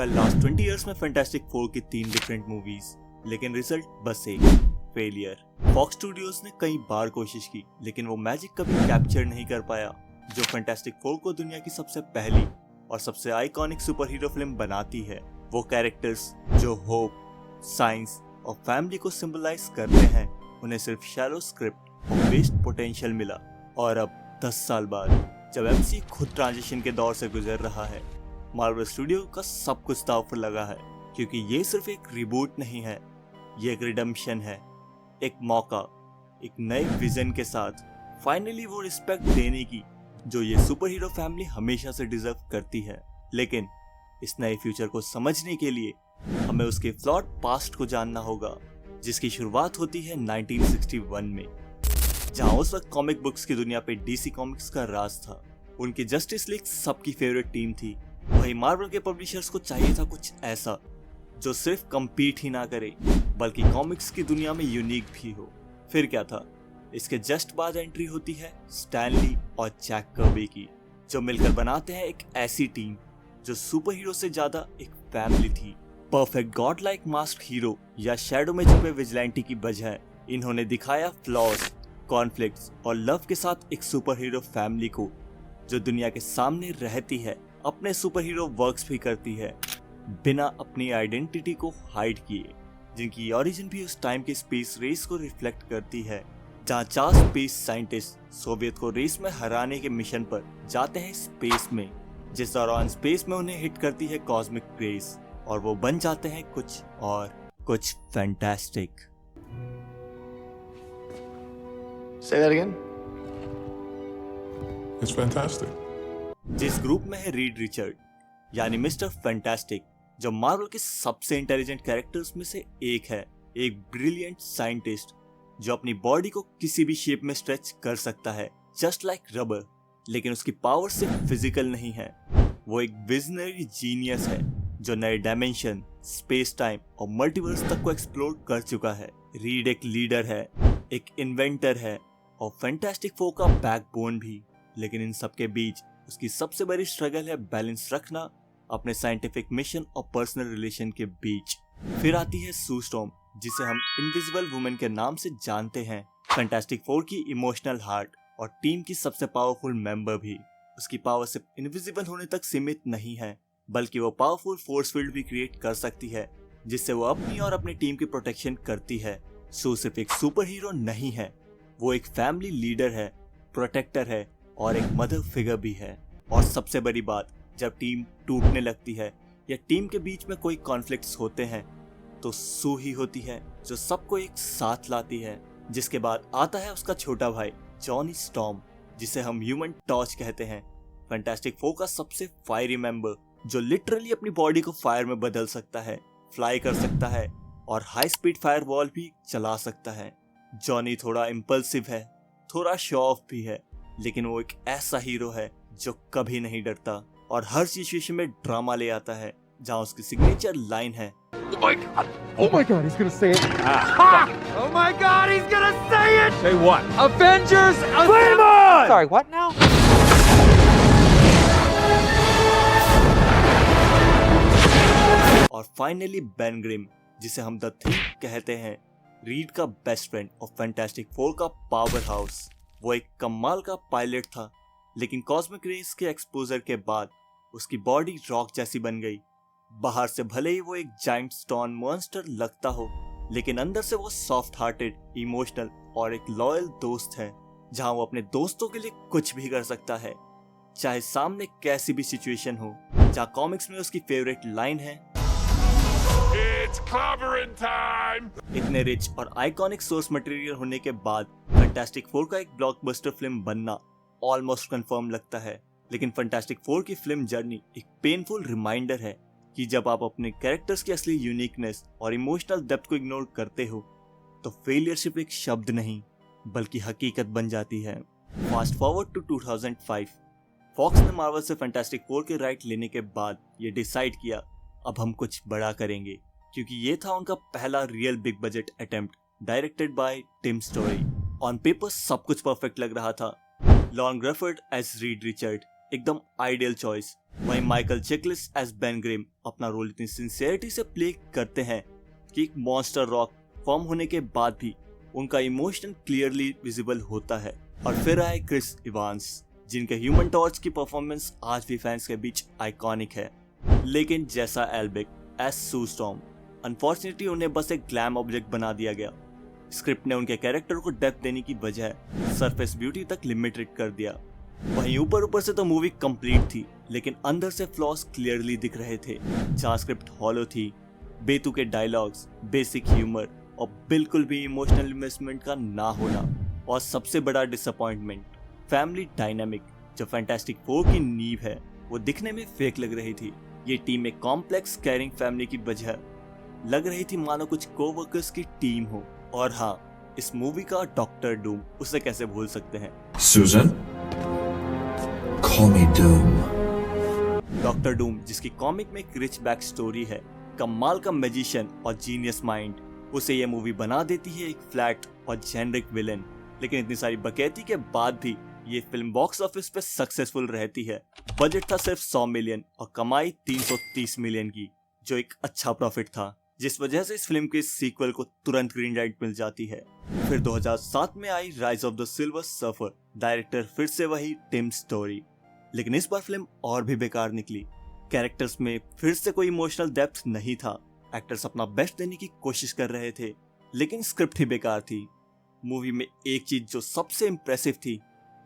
Last 20 years में fantastic four की 3 different movies, लेकिन रिजल्ट बस एक, फेलियर। फॉक्स स्टूडियोज ने कई बार कोशिश की, लेकिन वो मैजिक कभी कैप्चर नहीं कर पाया जो फैंटास्टिक फोर को दुनिया की सबसे पहली और सबसे आइकॉनिक सुपर हीरो फिल्म बनाती है। वो कैरेक्टर्स जो होप, साइंस और फैमिली को सिंबलाइज करते हैं, उन्हें सिर्फ शैलो स्क्रिप्ट और वेस्ट पोटेंशियल मिला। और अब 10 साल बाद जब एमसी खुद ट्रांजिशन के दौर से गुजर रहा है, मार्वल स्टूडियो का सब कुछ दांव पर लगा है, क्योंकि ये सिर्फ एक रिबूट नहीं है, ये एक रिडेम्पशन है, एक मौका, एक नए विजन के साथ फाइनली वो रिस्पेक्ट देने की जो ये सुपर हीरो फैमिली हमेशा से डिजर्व करती है। लेकिन इस नए फ्यूचर को समझने के लिए हमें उसके फ्लॉड पास्ट को जानना होगा, जिसकी शुरुआत होती है 1961 में, जहां उस वक्त कॉमिक बुक्स की दुनिया पे डीसी कॉमिक्स का राज था। उनकी जस्टिस लीग सबकी फेवरेट टीम थी। वही मार्वल के पब्लिशर्स को चाहिए था कुछ ऐसा जो सिर्फ कम्पीट ही ना करे, बल्कि कॉमिक्स की दुनिया में यूनिक भी हो। फिर क्या था, इसके जस्ट बाद एंट्री होती है स्टैन ली और जैक कर्बी की, जो मिलकर बनाते हैं एक ऐसी टीम जो सुपर हीरो से ज्यादा एक फैमिली थी। Perfect God like mask hero या शैडो में छुपे विजिलेंटी की बजाय इन्होंने दिखाया फ्लॉज, कॉन्फ्लिक्ट्स और लव के साथ एक सुपर हीरो फैमिली को जो दुनिया के सामने रहती है, अपने सुपर हीरो वर्क्स भी करती है बिना अपनी आइडेंटिटी को हाइड किए, जिनकी ओरिजिन भी उस टाइम के स्पेस रेस को रिफ्लेक्ट करती है, जहां 4 स्पेस साइंटिस्ट सोवियत को रेस में हराने के मिशन पर जाते हैं स्पेस में, जिस दौरान स्पेस में उन्हें हिट करती है कॉस्मिक रेस और वो बन जाते हैं कुछ fantastic. Say that again? It's fantastic. जिस ग्रुप में है रीड रिचर्ड यानी मिस्टर फैंटास्टिक, जो मार्वल के सबसे इंटेलिजेंट कैरेक्टर्स में से एक है, एक ब्रिलियंट साइंटिस्ट जो अपनी बॉडी को किसी भी शेप में स्ट्रेच कर सकता है, जस्ट लाइक रबर। लेकिन उसकी पावर सिर्फ फिजिकल नहीं है, वो एक विजनरी जीनियस है जो नए डायमेंशन, स्पेस टाइम और मल्टीवर्स तक को एक्सप्लोर कर चुका है। रीड एक लीडर है, एक इन्वेंटर है और फैंटास्टिक फोर का बैकबोन भी। लेकिन इन सब के बीच उसकी सबसे बड़ी स्ट्रगल है बैलेंस रखना अपने साइंटिफिक मिशन और पर्सनल रिलेशन के बीच। फिर आती है सू स्टॉर्म, जिसे हम इनविजिबल वुमेन के नाम से जानते हैं, फैंटास्टिक फोर की इमोशनल हार्ट और टीम की सबसे पावरफुल मेंबर भी। उसकी पावर सिर्फ इनविजिबल होने तक सीमित नहीं है, बल्कि वो पावरफुल फोर्स फील्ड भी क्रिएट कर सकती है, जिससे वो अपनी और अपनी टीम की प्रोटेक्शन करती है। सू सिर्फ एक सुपर हीरो नहीं है, वो एक फैमिली लीडर है, प्रोटेक्टर है और एक मदर फिगर भी है। और सबसे बड़ी बात, जब टीम टूटने लगती है या टीम के बीच में कोई कॉन्फ्लिक्ट्स होते हैं, तो सू ही होती है जो सबको एक साथ लाती है। जिसके बाद आता है उसका छोटा भाई जॉनी स्टॉर्म, जिसे हम ह्यूमन टॉर्च कहते हैं, फैंटास्टिक फोर का सबसे फायरी मेंबर, जो लिटरली अपनी बॉडी को फायर में बदल सकता है, फ्लाई कर सकता है और हाई स्पीड फायर वॉल भी चला सकता है। जॉनी थोड़ा इम्पल्सिव है, थोड़ा शो ऑफ भी है, लेकिन वो एक ऐसा हीरो है जो कभी नहीं डरता और हर सिचुएशन में ड्रामा ले आता है, जहां उसकी सिग्नेचर लाइन है, Oh my God, he's gonna say it. Oh my God, he's gonna say it. Say what? Avengers Assemble. Sorry, what now? और फाइनली बेन ग्रिम, जिसे हम द थिंग कहते हैं, रीड का बेस्ट फ्रेंड और fantastic four का power house. वो एक कमाल का पायलट था, लेकिन कॉस्मिक रेस के एक्सपोजर के बाद उसकी बॉडी रॉक जैसी बन गई। बाहर से भले ही वो एक जाइंट स्टोन मॉन्स्टर लगता हो, लेकिन अंदर से वो सॉफ्ट हार्टेड, इमोशनल और एक लॉयल दोस्त है, जहां वो अपने दोस्तों के लिए कुछ भी कर सकता है, चाहे सामने कैसी भी सिचुएशन हो। जहां कॉमिक्स में उसकी फेवरेट लाइन है, It's clobbering time. इतने रिच और आइकॉनिक सोर्स मटेरियल होने के बाद फैंटास्टिक फोर का एक ब्लॉकबस्टर फिल्म बनना ऑलमोस्ट कंफर्म लगता है। लेकिन फैंटास्टिक फोर की फिल्म जर्नी एक पेनफुल रिमाइंडर है कि जब आप अपने कैरेक्टर्स की असली यूनिकनेस और इमोशनल डेप्थ को इग्नोर करते हो, तो फेलियर सिर्फ एक शब्द नहीं बल्कि हकीकत बन जाती है। फास्ट फॉरवर्ड टू 2005, फॉक्स ने मार्वल से फैंटास्टिक फोर के राइट लेने के बाद ये डिसाइड किया अब हम कुछ बड़ा करेंगे, क्योंकि ये था उनका पहला real big budget attempt, directed by Tim Story. On paper सब कुछ परफेक्ट लग रहा था। Ioan Gruffudd as Reed Richard एकदम आइडियल चॉइस, वहीं Michael Chiklis as Ben Grimm अपना रोल इतनी सिंसियरिटी से प्ले करते हैं कि एक मॉन्स्टर रॉक फॉर्म होने के बाद भी उनका इमोशन क्लियरली विजिबल होता है। और फिर आए क्रिस इवांस, जिनके ह्यूमन टॉर्च की परफॉर्मेंस आज भी फैंस के बीच आइकॉनिक है। लेकिन जैसा एल्बिक एज सू स्टॉर्म, अनफॉर्चुनेटली उन्हें बस एक ग्लैम ऑब्जेक्ट बना दिया गया। स्क्रिप्ट ने उनके कैरेक्टर को डेप्थ देने की बजाय सरफेस ब्यूटी तक लिमिटेड कर दिया। वहीं ऊपर से तो मूवी कंप्लीट थी, लेकिन अंदर से फ्लॉज क्लियरली दिख रहे थे। जहाँ स्क्रिप्ट हॉलो थी, बेतुके डायलॉग्स, बेसिक ह्यूमर और बिल्कुल भी इमोशनल इन्वेस्टमेंट का ना होना, और सबसे बड़ा डिसअपॉइंटमेंट फैमिली डायनामिक जो फैंटास्टिक फोर की नींव है वो दिखने में फेक लग रही थी। ये टीम एक कॉम्प्लेक्स कैरिंग फैमिली की बजाय लग रही थी मानो कुछ कोवर्कर्स की टीम हो। और हाँ, इस मूवी का डॉक्टर डूम, उसे कैसे भूल सकते हैं। Susan? Call me Doom. Doctor Doom, जिसकी कॉमिक में एक रिच बैक स्टोरी है, कमाल का मैजिशियन और जीनियस माइंड, उसे ये मूवी बना देती है एक फ्लैट और जेनरिक विलेन। लेकिन इतनी सारी बकैती के बाद भी ये फिल्म बॉक्स ऑफिस पे सक्सेसफुल रहती है। बजट था सिर्फ 100 मिलियन और कमाई 330 मिलियन की, जो एक अच्छा प्रॉफिट था, जिस वजह से इस फिल्म के सीक्वल को तुरंत ग्रीन लाइट मिल जाती है। फिर 2007 में आई rise of the silver surfer, director फिर से वही टिम स्टोरी, लेकिन इस बार फिल्म और भी बेकार निकली। कैरेक्टर्स में फिर से कोई इमोशनल डेप्थ नहीं था। एक्टर्स अपना बेस्ट देने की कोशिश कर रहे थे, लेकिन स्क्रिप्ट ही बेकार थी। मूवी में एक चीज जो सबसे इम्प्रेसिव थी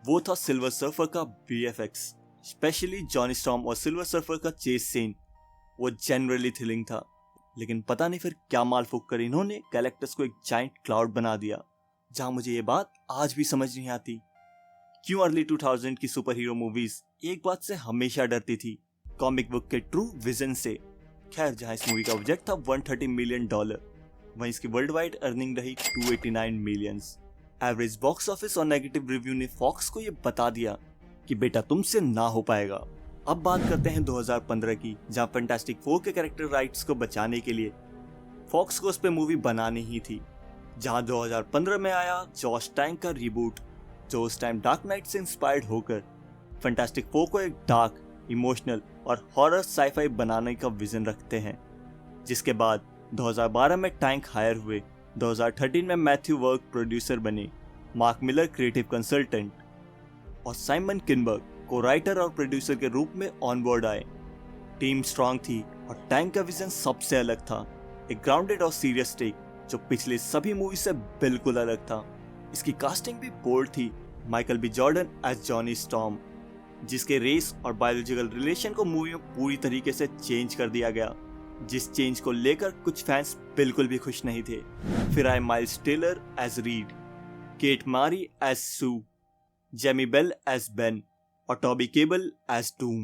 वो था सिल्वर सर्फर का VFX, स्पेशली जॉनी स्टॉर्म और सिल्वर सर्फर का चेस सीन। वो जनरली थ्रिलिंग था, लेकिन पता नहीं फिर क्या माल फूक कर इन्होंने गैलेक्टस को एक जाइंट क्लाउड बना दिया। जहां मुझे ये बात आज भी समझ नहीं आती, क्यों अर्ली 2000 की सुपर हीरो मूवीज एक बात से हमेशा डरती थी, कॉमिक बुक के ट्रू विजन से। खैर, जहां इस मूवी का बजट था $130 मिलियन, वहीं इसकी वर्ल्ड वाइड अर्निंग रही 289 मिलियंस। एवरेज बॉक्स ऑफिस और नेगेटिव रिव्यू ने फॉक्स को ये बता दिया कि बेटा तुमसे ना हो पाएगा। अब बात करते हैं 2015 की, जहां फैंटास्टिक फोर के कैरेक्टर राइट्स को बचाने के लिए फॉक्स को उस पे मूवी बनानी ही थी। जहां 2015 में आया जॉश टैंक का रिबूट, जो उस टाइम डार्क नाइट से इंस्पायर्ड होकर फैंटास्टिक फोर को एक डार्क, इमोशनल और हॉरर साईफाई बनाने का विजन रखते हैं। जिसके बाद 2012 में टैंक हायर हुए, 2013 में मैथ्यू वर्क प्रोड्यूसर बने, मार्क मिलर क्रिएटिव कंसल्टेंट और साइमन किनबर्ग को राइटर और प्रोड्यूसर के रूप में ऑन बोर्ड आए। टीम स्ट्रांग थी और टैंक का विजन सबसे अलग था, एक ग्राउंडेड और सीरियस टेक जो पिछले सभी मूवी से बिल्कुल अलग था। इसकी कास्टिंग भी बोल्ड थी। Michael B Jordan as Johnny Storm, जिसके रेस और बायोलॉजिकल रिलेशन को मूवी में पूरी तरीके से चेंज कर दिया गया, जिस चेंज को लेकर कुछ फैंस बिल्कुल भी खुश नहीं थे। फिर आए Miles Teller as Reed, Kate Mara as Sue, Jamie Bell as Ben और Toby Kebbell as Doom.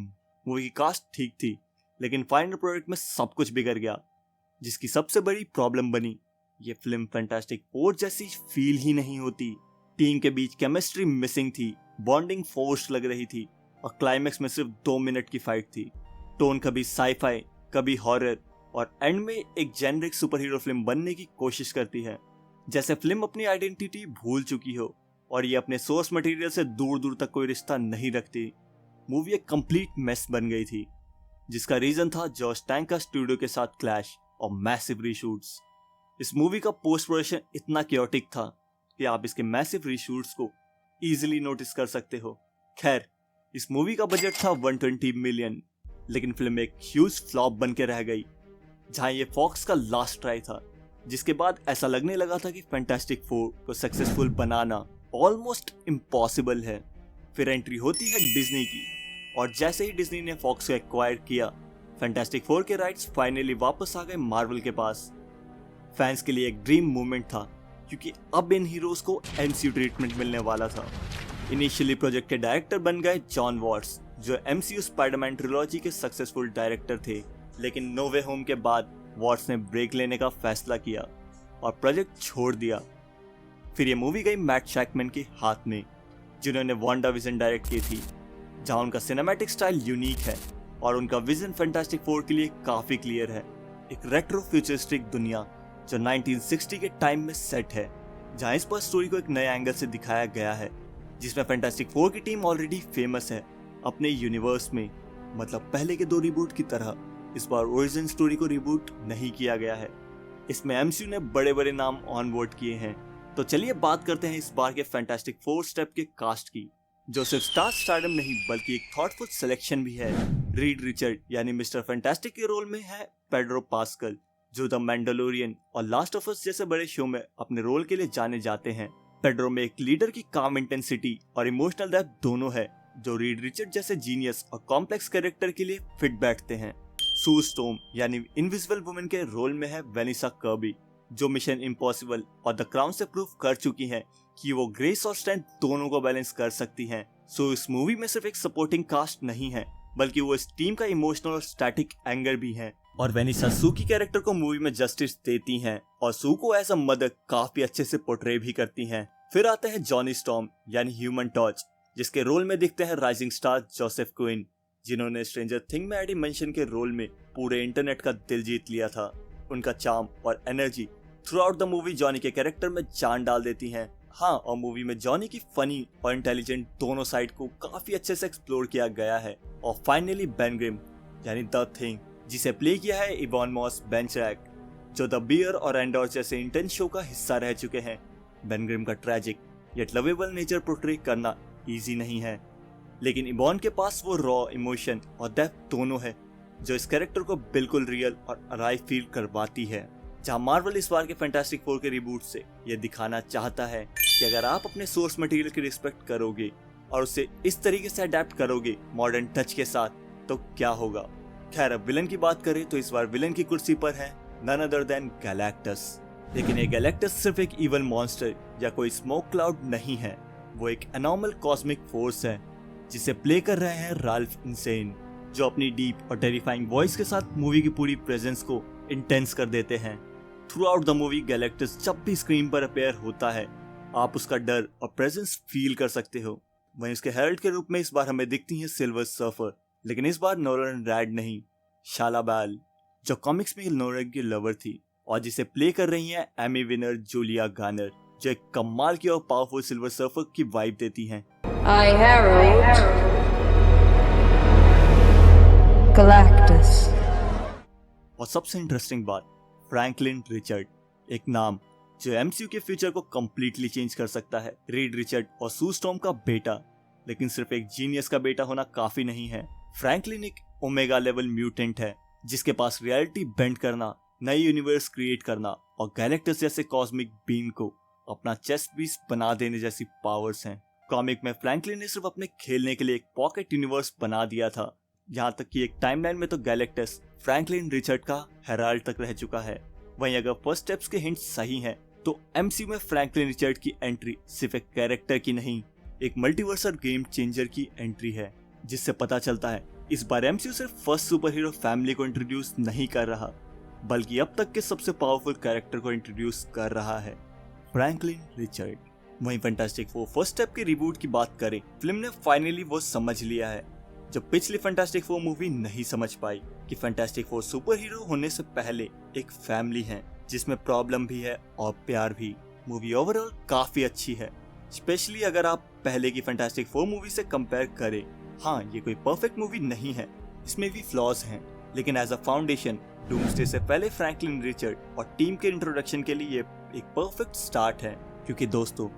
Movie की कास्ट ठीक थी, लेकिन फाइनल प्रोडक्ट में सब कुछ बिगड़ गया, जिसकी सबसे बड़ी प्रॉब्लम बनी ये फिल्म फैंटास्टिक फोर जैसी फील ही नहीं होती। टीम के बीच केमिस्ट्री मिसिंग थी, बॉन्डिंग फोर्स्ड लग रही थी और क्लाइमेक्स में सिर्फ 2 मिनट की फाइट थी। टोन कभी साईफाई, कभी हॉरर और एंड में एक जेनरिक सुपर हीरो फिल्म बनने की कोशिश करती है, जैसे फिल्म अपनी आइडेंटिटी भूल चुकी हो और ये अपने सोर्स मटेरियल से दूर दूर तक कोई रिश्ता नहीं रखती। मूवी एक कंप्लीट मेस बन गई थी, जिसका रीजन था जॉश टैंक का स्टूडियो के साथ क्लैश और मैसिव रीशूट्स। इस मूवी का पोस्ट प्रोडक्शन इतना क्योटिक था कि आप इसके मैसिव रीशूट्स को इजीली नोटिस कर सकते हो। खैर, इस मूवी का बजट था 120 मिलियन, लेकिन फिल्म एक ह्यूज फ्लॉप बन के रह गई, जहां ये फॉक्स का लास्ट ट्राई था, जिसके बाद ऐसा लगने लगा था कि फैंटास्टिक फोर को सक्सेसफुल बनाना ऑलमोस्ट इम्पॉसिबल है। फिर एंट्री होती है डिज्नी की, और जैसे ही डिज्नी ने फॉक्स को एक्वायर किया, फैंटास्टिक फोर के राइट्स फाइनली वापस आ गए मार्वल के पास। फैंस के लिए एक ड्रीम मूवमेंट था, क्योंकि अब इन हीरोज को MCU ट्रीटमेंट मिलने वाला था। इनिशियली प्रोजेक्ट के डायरेक्टर बन गए जॉन वॉट्स, जो MCU स्पाइडरमैन ट्रिलॉजी के सक्सेसफुल डायरेक्टर थे, लेकिन नो वे होम के बाद वॉट्स ने ब्रेक लेने का फैसला किया और प्रोजेक्ट छोड़ दिया। फिर ये मूवी गई मैट शैकमैन के हाथ में, जिन्होंने वांडा विजन डायरेक्ट की थी, जहां उनका सिनेमैटिक स्टाइल यूनिक है और उनका विजन फैंटास्टिक फोर के लिए काफी क्लियर है। एक रेट्रो फ्यूचरिस्टिक दुनिया जो 1960 के टाइम में सेट है, जहां इस पर स्टोरी को एक नए एंगल से दिखाया गया है, जिसमें फैंटास्टिक फोर की टीम ऑलरेडी फेमस है अपने यूनिवर्स में, मतलब पहले के 2 रिबूट की तरह इस बार ओरिजिन स्टोरी को रिबूट नहीं किया गया है। इसमें एमसीयू ने बड़े बड़े नाम ऑन बोर्ड किए हैं। तो चलिए बात करते हैं इस बार के फैंटास्टिक 4 स्टेप के कास्ट की, जो सिर्फ स्टारडम नहीं बल्कि एक थॉटफुल सिलेक्शन भी है। रीड रिचर्ड यानी मिस्टर फैंटास्टिक के रोल में है पेड्रो पास्कल, जो द मैंडलोरियन और लास्ट ऑफ अस जैसे बड़े शो में अपने रोल के लिए जाने जाते हैं। पेड्रो में एक लीडर की काम इंटेंसिटी और इमोशनल डेप्थ दोनों है, जो रीड रिचर्ड जैसे जीनियस और कॉम्प्लेक्स कैरेक्टर के लिए फिट बैठते हैं। सू स्टॉर्म यानी इनविजिबल वुमेन के रोल में है वेनिसा कर्बी, जो मिशन इम्पॉसिबल और द क्राउन से प्रूव कर चुकी हैं कि वो ग्रेस और स्ट्रेंथ दोनों को बैलेंस कर सकती हैं। सो इस मूवी में सिर्फ एक सपोर्टिंग कास्ट नहीं है, बल्कि वो इस टीम का इमोशनल और स्टैटिक एंगर भी है। और वेनिसा सू की कैरेक्टर को मूवी में जस्टिस देती हैं और सू को एज अ मदर काफी अच्छे से पोर्ट्रे भी करती हैं। फिर आते हैं जॉनी स्टॉर्म यानी ह्यूमन टॉर्च, जिसके रोल में दिखते हैं राइजिंग स्टार जोसेफ क्विन, जिन्होंने स्ट्रेंजर थिंग में एडी मेंशन के रोल में पूरे इंटरनेट का दिल जीत लिया था। उनका चार्म और energy through out the movie Johnny के कैरेक्टर में जान डाल देती हैं। हाँ, और मूवी में जॉनी की फनी और इंटेलिजेंट दोनों साइड को काफी अच्छे से एक्सप्लोर किया गया है। और फाइनली बेन ग्रिम यानी द थिंग, जिसे प्ले किया है इवान मॉस बेंचरैक, जो द बियर और एंडोर जैसे इंटेंस शो का हिस्सा रह चुके हैं। बेन ग्रिम का tragic yet lovable nature portray करना इजी नहीं है, लेकिन इवान के पास वो रॉ इमोशन और डेप्थ दोनों है, जो इस कैरेक्टर को बिल्कुल रियल और अराइव फील करवाती है। जहां मार्वल इस बार के फैंटास्टिक 4 के रिबूट से ये दिखाना चाहता है कि अगर आप अपने सोर्स मटेरियल की रिस्पेक्ट करोगे और उसे इस तरीके से अडेप्ट करोगे मॉडर्न टच के साथ, तो क्या होगा। खैर, अब विलन की बात करें तो इस बार विलन की कुर्सी पर है नन अदर देन गैलेक्टस। लेकिन ये गैलेक्टस सिर्फ एक इवल मॉन्स्टर या कोई स्मोक क्लाउड नहीं है, वो एक एनॉर्मल कॉस्मिक फोर्स है, जिसे प्ले कर रहे हैं राल्फ इनसेन, जो अपनी डीप और टेरिफाइंग वॉइस के साथ मूवी की पूरी प्रेजेंस को इंटेंस कर देते हैं। Through out the movie Galactus जब भी स्क्रीन पर अपेयर होता है, आप उसका डर और प्रेजेंस फील कर सकते हो। वहीं उसके हेरल्ड के रूप में इस बार हमें दिखती है सिल्वर सर्फर, लेकिन इस बार नोलन रैड नहीं, शाला बैल, जो कॉमिक्स में नोलन की लवर थी और जिसे प्ले कर रही हैं एमी विनर जूलिया गार्नर, जो एक कमाल की और पावरफुल सिल्वर सर्फर की वाइब देती हैं। I herald Galactus. और सबसे इंटरेस्टिंग बात, फ्रैंकलिन रिचर्ड, एक नाम जो एमसीयू के फ्यूचर को कंप्लीटली चेंज कर सकता है। रीड रिचर्ड और सू स्टॉर्म का बेटा, लेकिन सिर्फ एक जीनियस का बेटा होना काफी नहीं है। फ्रैंकलिन एक ओमेगा लेवल म्यूटेंट है, जिसके पास रियलिटी बेंड करना, नई यूनिवर्स क्रिएट करना और गैलेक्टस जैसे कॉस्मिक बीइंग को अपना चेस पीस बना देने जैसी पावर्स हैं। कॉमिक में फ्रैंकलिन ने सिर्फ अपने खेलने के लिए एक पॉकेट यूनिवर्स बना दिया था, यहाँ तक कि एक टाइमलाइन में तो गैलेक्टस फ्रैंकलिन रिचर्ड का हेराल्ड तक रह चुका है। वहीं अगर फर्स्ट स्टेप्स के हिंट सही हैं, तो एमसीयू में फ्रैंकलिन रिचर्ड की एंट्री सिर्फ एक कैरेक्टर की नहीं, एक मल्टीवर्सल गेम चेंजर की एंट्री है, जिससे पता चलता है इस बार एमसीयू सिर्फ फर्स्ट सुपर हीरो फैमिली को इंट्रोड्यूस नहीं कर रहा, बल्कि अब तक के सबसे पावरफुल कैरेक्टर को इंट्रोड्यूस कर रहा है, फ्रैंकलिन रिचर्ड। वहीं फैंटास्टिक 4 फर्स्ट स्टेप के रिबूट की बात करें, फिल्म ने फाइनली वो समझ लिया है जो पिछली फैंटास्टिक 4 मूवी नहीं समझ पाई, कि फैंटास्टिक 4 सुपर हीरो होने से पहले एक फैमिली है, जिसमें प्रॉब्लम भी है और प्यार भी। मूवी ओवरऑल काफी अच्छी है, स्पेशली अगर आप पहले की फैंटास्टिक 4 मूवी से कंपेयर करें। हाँ, ये कोई परफेक्ट मूवी नहीं है, इसमें भी फ्लॉज हैं, लेकिन एज अ फाउंडेशन डूम्सडे से पहले फ्रैंकलिन रिचर्ड और टीम के इंट्रोडक्शन के लिए एक परफेक्ट स्टार्ट है। क्योंकि दोस्तों,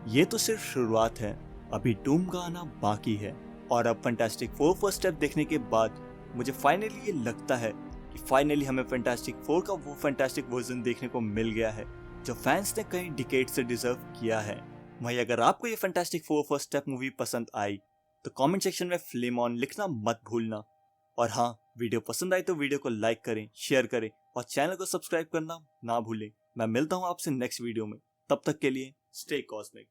ये तो सिर्फ शुरुआत है, अभी डूम का आना बाकी है। और अब फैंटास्टिक 4 फर्स्ट स्टेप देखने के बाद मुझे फाइनली ये लगता है कि फाइनली हमें फैंटास्टिक 4 का वो फैंटास्टिक वर्जन देखने को मिल गया है जो फैंस ने कई डिकेड से डिजर्व किया है। वहीं अगर आपको ये फैंटास्टिक 4 फर्स्ट स्टेप मूवी पसंद आई तो कमेंट सेक्शन में फ्लेम ऑन लिखना मत भूलना। और हाँ, वीडियो पसंद आई तो वीडियो को लाइक करें, शेयर करें और चैनल को सब्सक्राइब करना ना भूलें। मैं मिलता हूँ आपसे नेक्स्ट वीडियो में, तब तक के लिए स्टे कॉस्मिक।